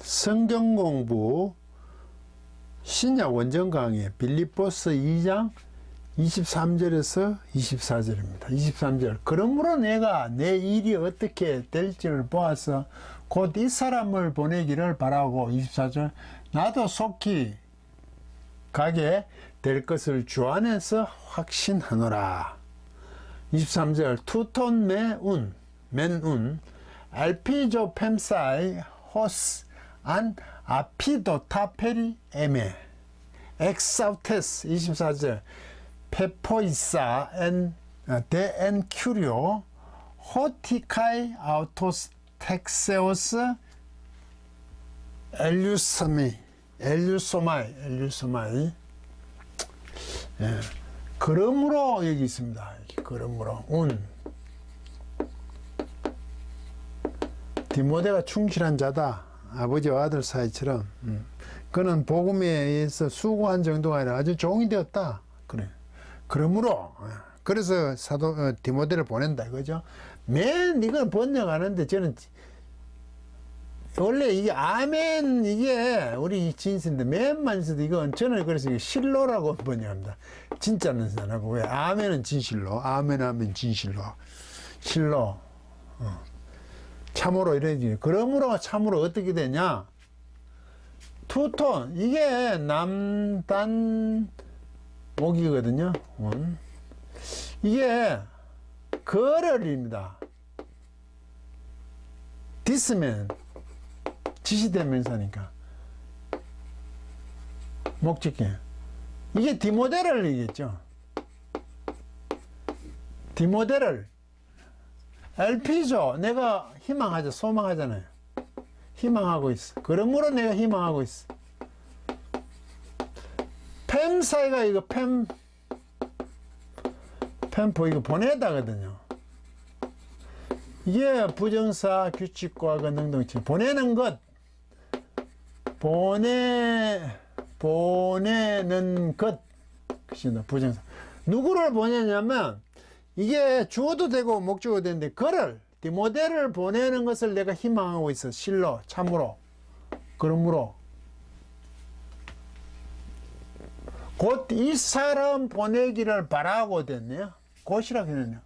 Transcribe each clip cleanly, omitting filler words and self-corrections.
성경 공부 신약 원전 강의 빌립보서 2장 23절에서 24절입니다. 23절. 그러므로 내가 내 일이 어떻게 될지를 보아서 곧 이 사람을 보내기를 바라고 24절. 나도 속히 가게 될 것을 주 안에서 확신하노라. 23절. 투톤 맨운 알피조 팸사이 호스 안 아피도 타페리 에메 엑사우테스 24절. 페포이사 데엔 큐리오 호티카이 아우토스 텍세오스 엘류소마이 예. 그러므로 여기 있습니다. 그러므로 디모데가 충실한 자다. 아버지와 아들 사이처럼 그는 복음에 의해서 수고한 정도가 아니라 아주 종이 되었다. 그래. 그러므로 그래서 사도 디모데를 보낸다 이거죠. 맨 이건 번역하는데 저는 원래 이게 아멘 이게 우리 진스인데 맨만 있어도 이건 저는 그래서 이게 실로라고 번역합니다. 진짜는 안 하고 왜 아멘은 진실로 아멘 진실로 실로 참으로 이래지. 그러므로 참으로 어떻게 되냐? 투톤 이게 남단 목이거든요. 이게 거를입니다. 디스면 지시대명사니까 목적격. 이게 디모데를 얘기했죠. 디모데를 엘피조 내가 희망하자 소망하잖아요. 희망하고 있어. 그러므로 내가 희망하고 있어. 팸사이가 이거 팸포 이거 보내다거든요. 이게 부정사 규칙과 그 능동치 보내는 것 보내는 것 그것이다. 부정사 누구를 보내냐면 이게 주어도 되고 목적어도 되는데 그를 디모데를 보내는 것을 내가 희망하고 있어. 실로 참으로 그러므로 곧 이 사람 보내기를 바라고 됐네요. 곧이라고 했네요.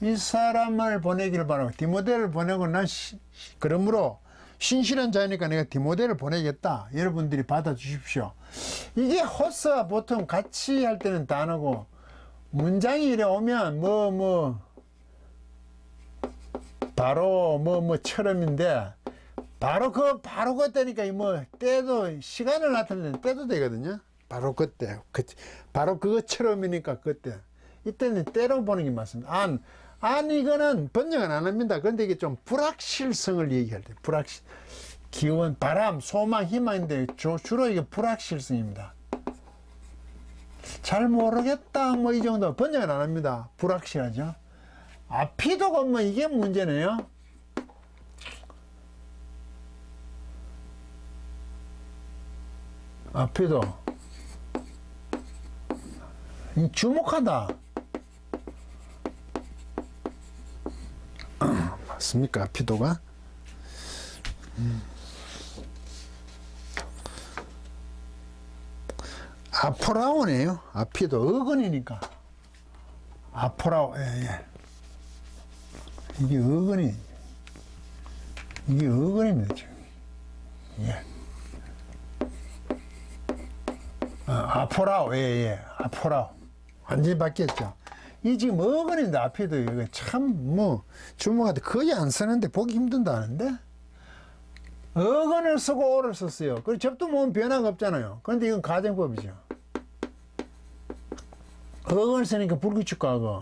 이 사람을 보내기를 바라고 디모데를 보내고 난 그러므로 신실한 자니까 내가 디모데를 보내겠다. 여러분들이 받아주십시오. 이게 호스와 보통 같이 할 때는 단어고 문장이 이래 오면 바로 뭐처럼인데 바로 그때니까 때도 시간을 나타내는 때도 되거든요. 바로 그때 바로 그것처럼이니까 그때 이때는 때로 보는 게 맞습니다. 이거는 번역은 안 합니다. 그런데 이게 좀 불확실성을 얘기할 때 기원 바람 소망 희망인데 주로 이게 불확실성입니다. 잘 모르겠다 이 정도 번역은 안 합니다. 불확실하죠. 아피도가 이게 문제네요. 아피도 주목하다 맞습니까? 아피도가 아포라오네요. 아피도 어근이니까 아포라오. 예. 이게 어근입니다 지금. 예. 아포라오. 예. 아포라오 완전히 바뀌었죠. 이 지금 어근인데 앞에도 이거 참 주목하는데 거의 안 쓰는데 보기 힘든다는데 어근을 쓰고 오를 썼어요. 그리고 접도 모으면 변화가 없잖아요. 그런데 이건 가정법이죠. 어근을 쓰니까 불규칙하고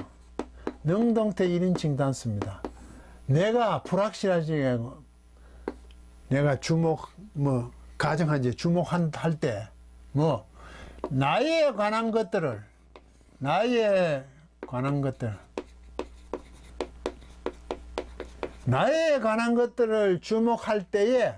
능동태 1인칭 단수입니다. 내가 불확실하지 내가 가정하지 주목할 때 나에 관한 것들을 나에 관한 것들을 주목할 때에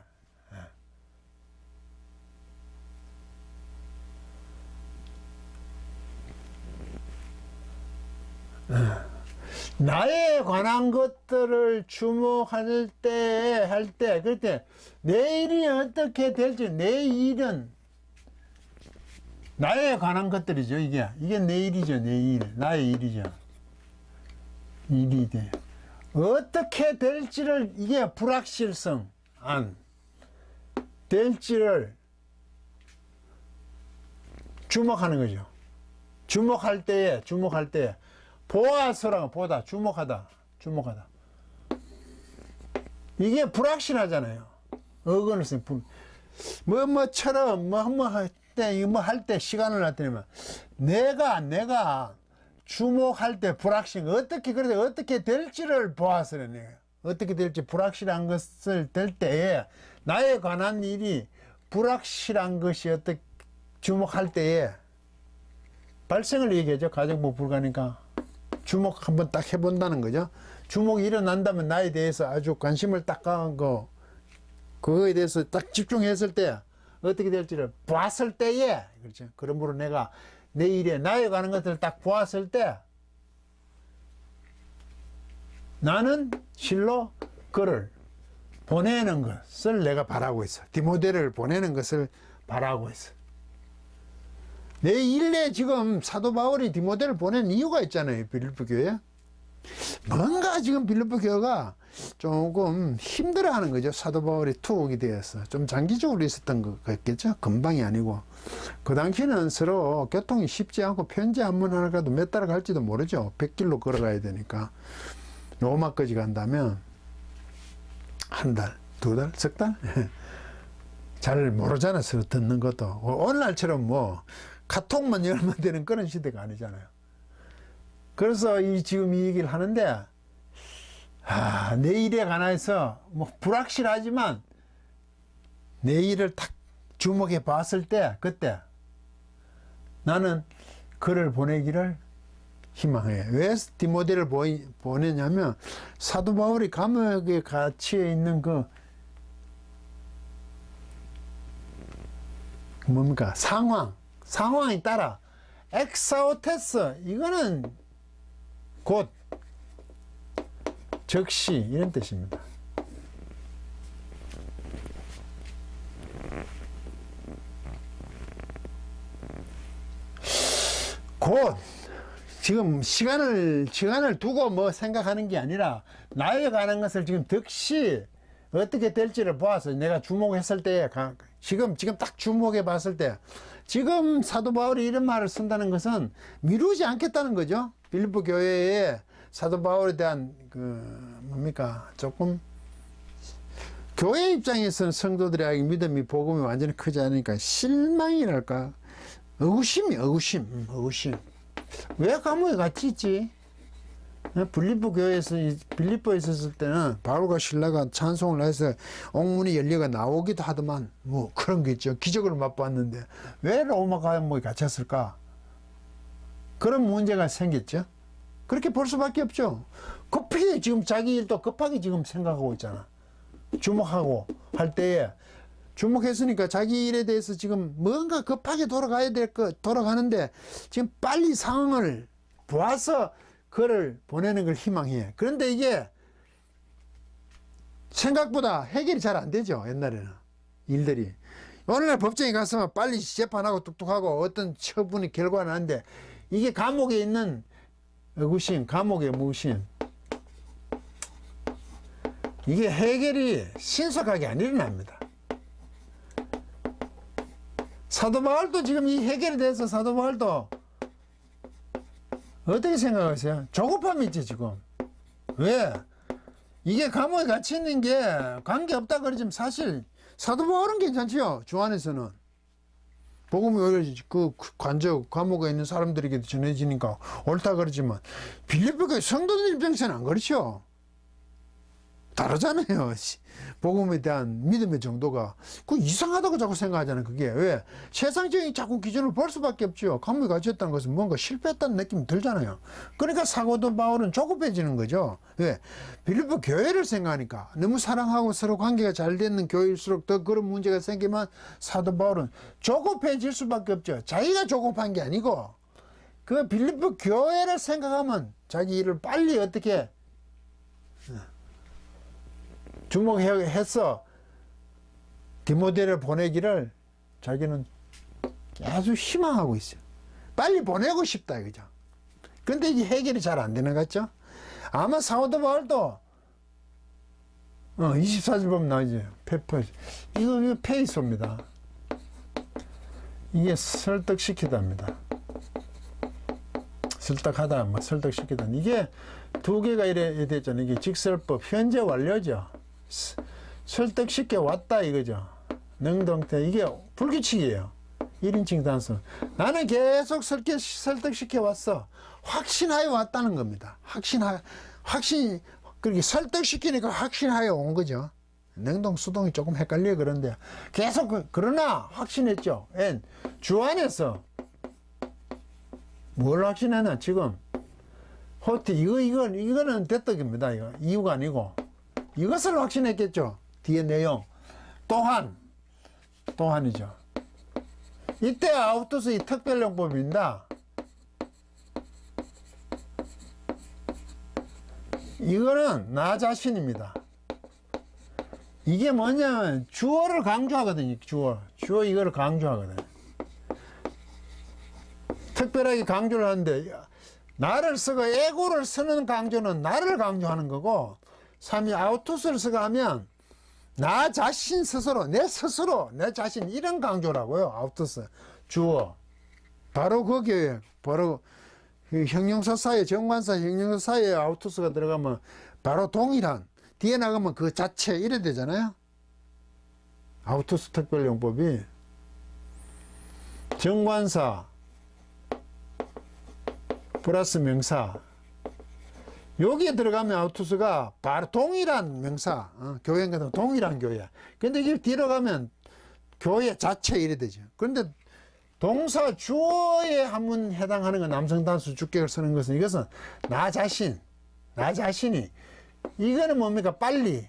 나에 관한 것들을 주목할 때, 그럴 때, 내일이 어떻게 될지, 내일은, 나에 관한 것들이죠, 이게. 이게 내일이죠, 내일. 나의 일이죠. 일이 돼. 어떻게 될지를, 이게 불확실성, 될지를 주목하는 거죠. 주목할 때에, 보아서라고, 보다, 주목하다. 이게 불확실하잖아요. 어근을 뭐처럼, 할 때 시간을 놨더니만, 내가 주목할 때 불확실, 어떻게 될지를 보아서, 내가. 어떻게 될지 불확실한 것을 될 때에, 나에 관한 일이 불확실한 것이 어떻게, 주목할 때에, 발생을 얘기하죠. 가정법 불가니까. 주목 한번 딱 해본다는 거죠. 주목이 일어난다면 나에 대해서 아주 관심을 딱 가고 그거에 대해서 딱 집중했을 때 어떻게 될지를 보았을 때에, 그렇죠. 그러므로 내가 내 일에 나에 관한 것들을 딱 보았을 때 나는 실로 그를 보내는 것을 내가 바라고 있어. 디모데를 보내는 것을 바라고 있어. 내 일에 지금 사도 바울이 디모데를 보낸 이유가 있잖아요. 빌립보 교회에. 뭔가 지금 빌립보 교회가 조금 힘들어하는 거죠. 사도 바울이 투옥이 되어서. 좀 장기적으로 있었던 거겠죠. 금방이 아니고. 그 당시에는 서로 교통이 쉽지 않고 편지 한 번 하나 가도 몇 달을 갈지도 모르죠. 100길로 걸어가야 되니까. 로마까지 간다면 한 달, 두 달, 석 달? 잘 모르잖아요. 서로 듣는 것도. 오늘날처럼 카톡만 열면 되는 그런 시대가 아니잖아요. 그래서 지금 이 얘기를 하는데, 내일에 관해서 불확실하지만 내일을 딱 주목해 봤을 때, 그때 나는 그를 보내기를 희망해. 왜 디모데를 보내냐면, 사도 바울이 감옥에 갇혀 있는 뭡니까? 상황에 따라 엑사오테스, 이거는 곧 즉시 이런 뜻입니다. 곧 지금 시간을 두고 생각하는 게 아니라 나에 관한 것을 지금 득시 어떻게 될지를 보아서 내가 주목했을 때, 지금 딱 주목해 봤을 때, 지금 사도 바울이 이런 말을 쓴다는 것은 미루지 않겠다는 거죠. 빌립보 교회에 사도 바울에 대한 조금 교회 입장에서는 성도들의 믿음이 복음이 완전히 크지 않으니까 실망이랄까, 의구심. 왜 감옥에 같이 있지? 빌립보 교회에서, 빌립보에 있었을 때는 바울과 실라가 찬송을 해서 옥문이 열려가 나오기도 하더만, 그런 게 있죠. 기적을 맛봤는데 왜 로마 감옥에 갇혔을까? 그런 문제가 생겼죠. 그렇게 볼 수밖에 없죠. 급히 지금 자기 일도 급하게 지금 생각하고 있잖아. 주목하고 할 때에 주목했으니까 자기 일에 대해서 지금 뭔가 급하게 돌아가는데 지금 빨리 상황을 보아서 그를 보내는 걸 희망해. 그런데 이게 생각보다 해결이 잘 안 되죠. 옛날에는 일들이. 오늘날 법정에 가서만 빨리 재판하고 뚝뚝하고 어떤 처분이 결과는 나는데, 이게 감옥에 있는 의구심, 감옥의 무심, 이게 해결이 신속하게 안 일어납니다. 사도 바울도 지금 이 해결에 대해서 사도 바울도 어떻게 생각하세요? 조급함이 있지 지금. 왜? 이게 감옥에 갇혀 있는 게 관계없다 그러지만 사실 사도 바울은 괜찮지요. 주 안에서는. 복음이 감옥에 있는 사람들에게도 전해지니까 옳다 그러지만 빌립보 교회 성도들 입장에서는 안 그렇죠. 다르잖아요. 복음에 대한 믿음의 정도가. 이상하다고 자꾸 생각하잖아요. 그게. 왜? 세상적인 자꾸 기준을 볼 수밖에 없죠. 감옥에 갇혔다는 것은 뭔가 실패했다는 느낌이 들잖아요. 그러니까 사도 바울은 조급해지는 거죠. 왜? 빌립보 교회를 생각하니까. 너무 사랑하고 서로 관계가 잘 되는 교회일수록 더 그런 문제가 생기면 사도 바울은 조급해질 수밖에 없죠. 자기가 조급한 게 아니고 그 빌립보 교회를 생각하면 자기 일을 빨리 어떻게 주목해서 디모데를 보내기를 자기는 계속 희망하고 있어요. 빨리 보내고 싶다 이거죠. 근데 이게 해결이 잘 안 되는 것 같죠? 아마 사도 바울도 24절 보면 나오죠. 페퍼. 이거 페이소입니다. 이게 설득시키답니다. 설득하다, 뭐 설득시키다. 이게 두 개가 이래 됐잖아요. 이게 직설법, 현재 완료죠. 설득시켜 왔다 이거죠. 능동태. 이게 불규칙이에요. 1인칭 단수. 나는 계속 설득시켜 왔어. 확신하여 왔다는 겁니다. 그렇게 설득시키니까 확신하여 온 거죠. 능동, 수동이 조금 헷갈려 그런데 계속 그러나 확신했죠. 주 안에서 뭘 확신하나 지금 호티 이거는 대떡입니다. 이거 이유가 아니고 이것을 확신했겠죠. 뒤에 내용 또한이죠. 이때 아우토스 이 특별용법입니다. 이거는 나 자신입니다. 이게 뭐냐면 주어를 강조하거든요. 주어 이거를 강조하거든요. 특별하게 강조를 하는데 나를 쓰고 에고를 쓰는 강조는 나를 강조하는 거고 3이 아우토스를 쓰고 하면 나 자신 스스로 내 자신 이런 강조라고요. 아우토스 주어 바로 거기에 바로 그 형용사 사이에 정관사 형용사 사이에 아우토스가 들어가면 바로 동일한 뒤에 나가면 그 자체 이래 되잖아요. 아우토스 특별용법이 정관사 플러스 명사 여기에 들어가면 아우토스가 바로 동일한 명사 교회 같은 동일한 교회. 근데 이게 뒤로 가면 교회 자체 이래 되죠. 그런데 동사 주어에 한번 해당하는 건 남성 단수 주격을 쓰는 것은 이것은 나 자신이 이거는 뭡니까? 빨리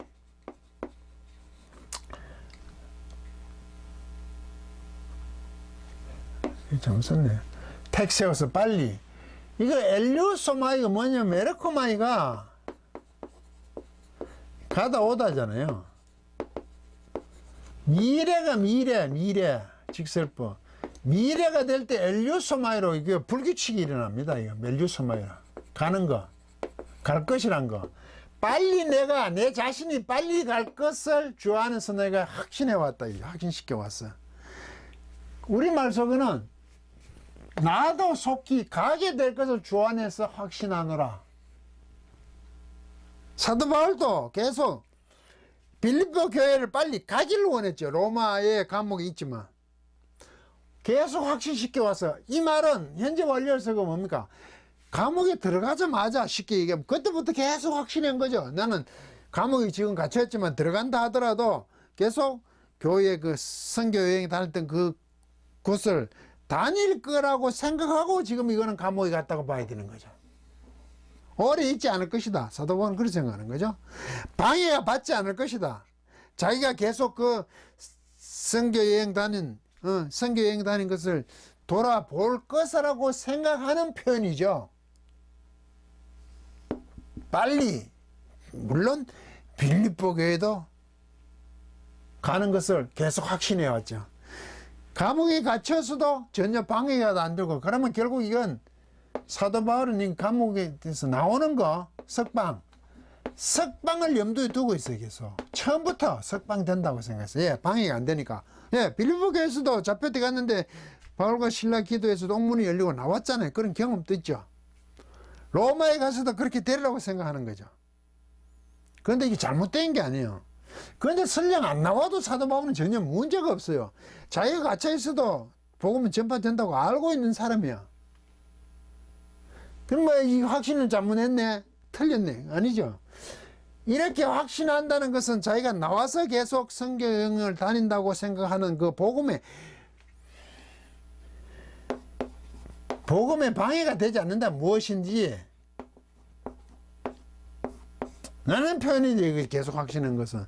잘못 썼네. 택 세워서 빨리 이거 엘류소마이가 뭐냐면 메르코마이가 가다 오다잖아요. 미래가 미래 직설법 미래가 될 때 엘류소마이로 이게 불규칙이 일어납니다. 이거 멜류소마이라 가는 거, 갈 것이란 거. 빨리 내 자신이 빨리 갈 것을 주 안에서 내가 확신해 왔다. 확신시켜 왔어. 우리말 속에는 나도 속히 가게 될 것을 주 안에서 확신하노라. 사도 바울도 계속 빌립보 교회를 빨리 가기를 원했죠. 로마에 감옥이 있지만 계속 확신시켜 왔어. 이 말은 현재 완료해서가 뭡니까? 감옥에 들어가자마자 쉽게 얘기하면 그때부터 계속 확신한 거죠. 나는 감옥에 지금 갇혀있지만 들어간다 하더라도 계속 교회 그 선교 여행 다녔던 그곳을 다닐 거라고 생각하고 지금 이거는 감옥에 갔다고 봐야 되는 거죠. 오래 있지 않을 것이다. 사도 바울은 그렇게 생각하는 거죠. 방해가 받지 않을 것이다. 자기가 계속 그 선교 여행 다닌 것을 돌아볼 것이라고 생각하는 표현이죠. 빨리 물론 빌립보 교회도 가는 것을 계속 확신해 왔죠. 감옥에 갇혀서도 전혀 방해가 안 되고 그러면 결국 이건 사도 바울은 감옥에서 나오는 거 석방을 염두에 두고 있어요. 계속 처음부터 석방 된다고 생각했어요. 방해가 안 되니까. 빌립보 교회에서도 잡혀들 갔는데 바울과 신라 기도에서 옥문이 열리고 나왔잖아요. 그런 경험도 있죠. 로마에 가서도 그렇게 되리라고 생각하는 거죠. 그런데 이게 잘못된 게 아니에요. 그런데 설령 안 나와도 사도 바울은 전혀 문제가 없어요. 자기가 갇혀 있어도 복음은 전파된다고 알고 있는 사람이야. 그럼 뭐 이 확신을 잘못했네? 틀렸네? 아니죠. 이렇게 확신한다는 것은 자기가 나와서 계속 선교 여행을 다닌다고 생각하는 그 복음에 방해가 되지 않는다. 무엇인지 나는 표현이지. 계속 확신한 것은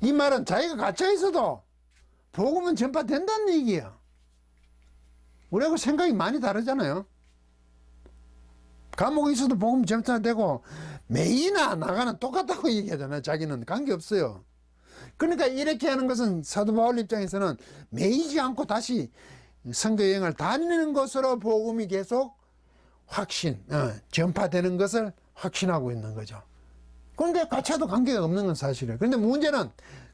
이 말은 자기가 갇혀 있어도 복음은 전파된다는 얘기야. 우리하고 생각이 많이 다르잖아요. 감옥에 있어도 복음 전파되고 매이나 나가는 똑같다고 얘기하잖아요. 자기는 관계없어요. 그러니까 이렇게 하는 것은 사도 바울 입장에서는 매이지 않고 다시 선교 여행을 다니는 것으로 복음이 계속 전파되는 것을 확신하고 있는 거죠. 그런데 가치와도 관계가 없는 건 사실이에요. 그런데 문제는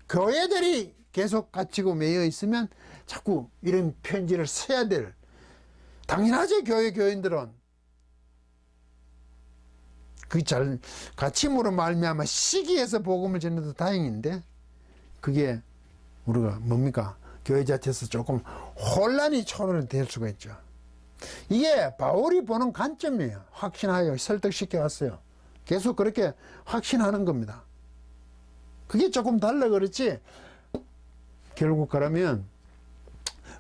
교회들이 계속 갇히고 매여 있으면 자꾸 이런 편지를 써야 될, 당연하죠. 교인들은 갇힘으로 말미암아 시기에서 복음을 전해도 다행인데, 그게 우리가 뭡니까? 교회 자체에서 조금 혼란이 초래될 수가 있죠. 이게 바울이 보는 관점이에요. 확신하여 설득시켜 왔어요. 계속 그렇게 확신하는 겁니다. 그게 조금 달라 그렇지, 결국 그러면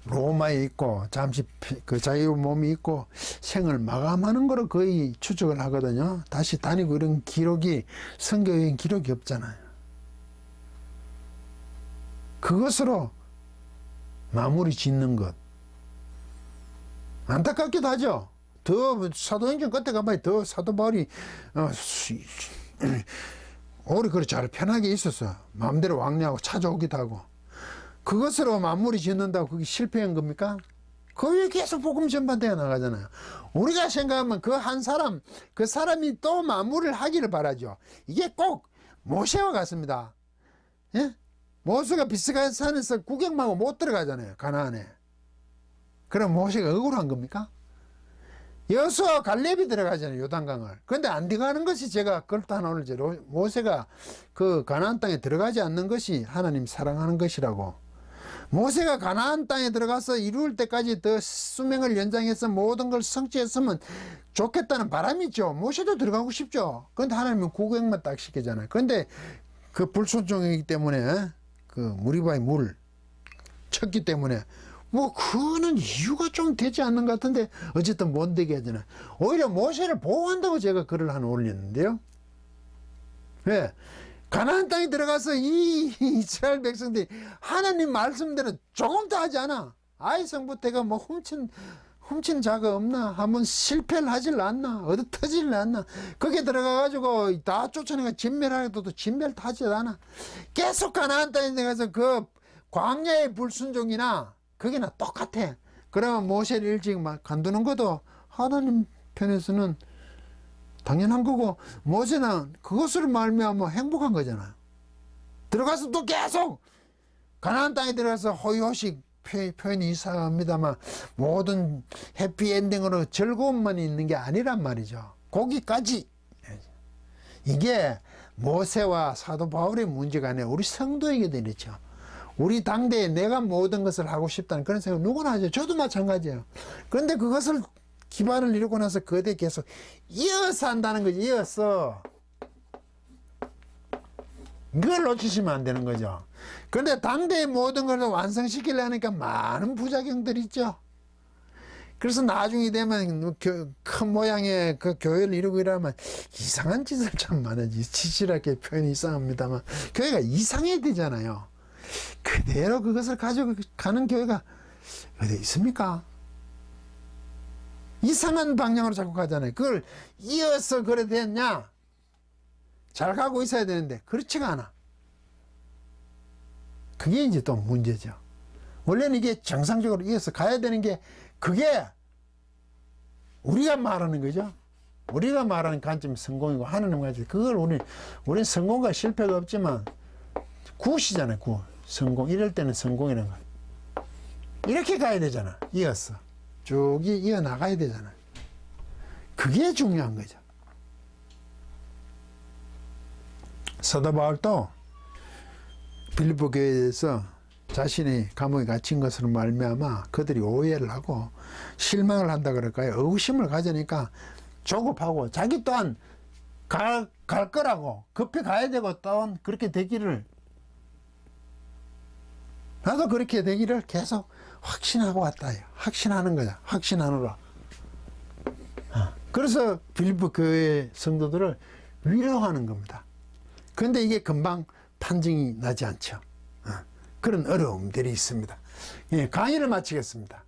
로마에 있고 잠시 그 자유 몸이 있고 생을 마감하는 거로 거의 추측을 하거든요. 다시 다니고 이런 기록이, 선교여행 기록이 없잖아요. 그것으로 마무리 짓는 것, 안타깝기도 하죠. 더 사도행전 끝에 가봐야 더 사도 바울이 오래 그렇게 잘 편하게 있었어. 마음대로 왕래하고 찾아오기도 하고. 그것으로 마무리 짓는다고 그게 실패한 겁니까? 그게 계속 복음 전파되어 나가잖아요. 우리가 생각하면 그 한 사람, 그 사람이 또 마무리를 하기를 바라죠. 이게 꼭 모세와 같습니다. 예? 모세가 비스가 산에서 구경하고 못 들어가잖아요. 가나안에. 그럼 모세가 억울한 겁니까? 여수와 갈렙이 들어가잖아요. 요단강을. 그런데 안 들어가는 것이, 제가 그것도 하나 오늘 모세가 그 가나안 땅에 들어가지 않는 것이 하나님 사랑하는 것이라고. 모세가 가나안 땅에 들어가서 이룰 때까지 더 수명을 연장해서 모든 걸 성취했으면 좋겠다는 바람이 있죠. 모세도 들어가고 싶죠. 그런데 하나님은 구경만 딱 시키잖아요. 그런데 그 불순종이기 때문에 그 무리바의 물 쳤기 때문에 뭐 그거는 이유가 좀 되지 않는 것 같은데 어쨌든 못 되게 하잖아요. 오히려 모세를 보호한다고 제가 글을 하나 올렸는데요. 왜? 가나안 땅에 들어가서 이 이스라엘 백성들이 하나님 말씀대로 조금도 하지 않아. 아이 성부태가 뭐 훔친 자가 없나? 한번 실패를 하질 않나? 어디 터질 않나? 거기에 들어가가지고 다 쫓아내가 진멸하고도 진멸도 하지 않아. 계속 가나안 땅에 들어가서 그 광야의 불순종이나 그게나 똑같아. 그러면 모세를 일찍 막 간두는 것도 하나님 편에서는 당연한 거고, 모세는 그것으로 말미암아 행복한 거잖아요. 들어가서 또 계속 가나안 땅에 들어가서 호의호식, 표현이 이상합니다만 모든 해피엔딩으로 즐거움만 있는 게 아니란 말이죠. 거기까지. 이게 모세와 사도 바울의 문제가 아니라 우리 성도에게도 이렇죠. 우리 당대에 내가 모든 것을 하고 싶다는 그런 생각 누구나 하죠. 저도 마찬가지예요. 그런데 그것을 기반을 이루고 나서 그대 계속 이어서 한다는 거지. 이어서 그걸 놓치시면 안 되는 거죠. 그런데 당대의 모든 걸 완성시키려니까 많은 부작용들이 있죠. 그래서 나중에 되면 큰 모양의 그 교회를 이루고 이러면 이상한 짓을 참 많아지. 치질하게 표현이 이상합니다만 교회가 이상해야 되잖아요. 그대로 그것을 가지고 가는 교회가 어디 있습니까? 이상한 방향으로 자꾸 가잖아요. 그걸 이어서 그래 됐냐? 잘 가고 있어야 되는데 그렇지가 않아. 그게 이제 또 문제죠. 원래는 이게 정상적으로 이어서 가야 되는 게, 그게 우리가 말하는 거죠. 우리가 말하는 관점이 성공이고 하나님 관점, 그걸 우리는 성공과 실패가 없지만 굿이잖아요. 굿. 성공. 이럴 때는 성공이라는 거. 이렇게 가야 되잖아. 이어서 쭉 이어 나가야 되잖아. 그게 중요한 거죠. 사도 바울도 빌립보 교회에서 자신이 감옥에 갇힌 것으로 말미암아 그들이 오해를 하고 실망을 한다 그럴까요? 의구심을 가지니까 조급하고, 자기 또한 갈 거라고 급히 가야 되고 또한 그렇게 되기를, 나도 그렇게 되기를 계속 확신하고 왔다. 확신하는 거야. 확신하느라. 그래서 빌립보 교회 성도들을 위로하는 겁니다. 그런데 이게 금방 판정이 나지 않죠. 그런 어려움들이 있습니다. 예, 강의를 마치겠습니다.